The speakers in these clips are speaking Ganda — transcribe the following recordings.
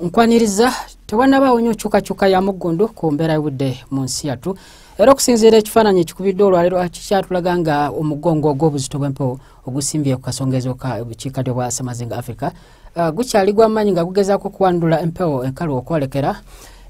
nkwaniriza tewanaba onyo chuka ya mugundu ku mbeera y'obudde mu nsi yattu era okusinziira ekifaananyi ekikubidde olwaleero kikyatulaga nga omugongo ogw'obuzito bw'empewo ogusimbye ku kasongezo ka bukiikaddyo bwa Ssemazinga Africa gukyali gw'amaanyi nga gugezaako okuwandula empewo enkalu okwolekera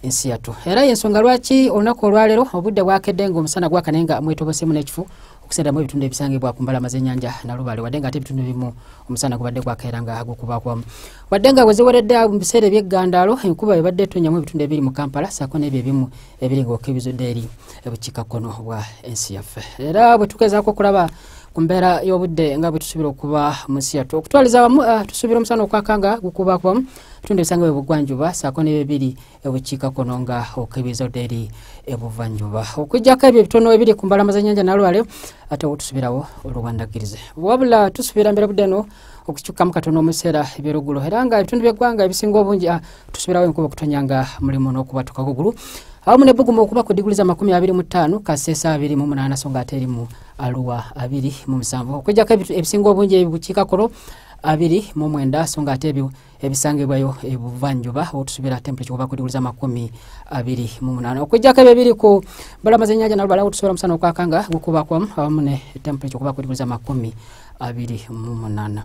ensi yattu era y'ensonga lwaki olunaku olwaleero obudde bwakedde ng'omusana gwakane nga mwetobosemu n'ekifu okuseeramu ebitundu ebisangibwa ku mbalama z'ennyanja Nalubale wadde nga ate ebitundu ebimu omusana gubadde gwakeera nga gukubakwamu wadde nga bwe ziweredde mu biseera eby'eggandaalo enkuba ebadde etonyamu ebitundu ebiri mu Kampala ssaako n'ebyo ebimu ebiri ng'okebizudde eri ebukiikakkono bwa ensi yaffe era bwe tugezaako okulaba ku mbeera y'obudde nga bwe tusuubira okuba mu nsi yattu okutwaliza awamu tusuubira omusana okwaka nga gukubakwamu ebitundu ebisangibwa ebugwanjuba ssaako n'ebyo ebiri ebukiikakkono nga okebizudde eri ebuvanjuba okuggyako ebyo ebitono ebiri ku mbalama z'ennyanja Nalubale ate otusubirawo oluwandagirize wabula tusubira mbeera budde eno okukyukamu katono mu biseera eby'oluggulo era nga ebitundu by'eggwanga ebisinga obungi tusubirawo enkuba okutonya nga mulimu n'okubatuka kugulu awamu n'ebbugumu okuba ku diguli za 25 Kasesa 28 so nga ate erimu Arua 27 okuggyako ebisinga obungi ebukiikakkono 29 so nga ate ebyo ebisangibwayo ebuvanjuba otusubira temperature kuba ku diguli za 28 okuggyako ebyo ebiri ku mbalama z'ennyanja Nalubale otusubira omusana okwakanga gukubakwamu awamu ne temperature kuba ku diguli za 28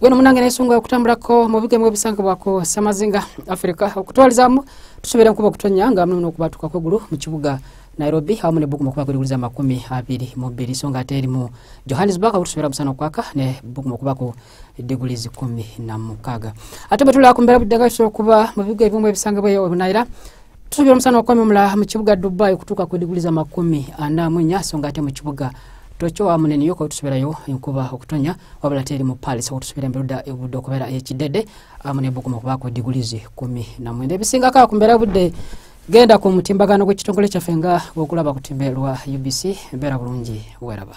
gweno munange n'ensonga okutambulako mu bigemo ebisangibwa ku Ssemazinga Africa okutwalizamu tusubira enkuba okutonya nga muno n'okubatuka kw'eggulu mu kibuga Nairobi awamu n'ebbugumu okuba ku diguli za 22 so nga ate eri mu Johannesburg otusubira omusana okwaka n'ebbugumu okuba ku diguli 16 ate bwe tulaba ku mbeera budde nga tusobola okuba mu bibuga ebimu ebisangibwa obunaira tusubira omusana okwamemula mu kibuga Dubai okutuuka ku diguli za 44 so nga ate mu kibuga Tokyo awamu ne New York otusubirayo enkuba okutonya wabula ate eri mu Paris otusubira embeera ebudde okubeera ekidede awamu n'ebbugumu okuba ku diguli 19 ebisingako ku mbeera budde genda ku mutimbagano gw'ekitongole kyaffe nga bw'okulaba ku timbe lwa UBC mbeera bulungi weraba.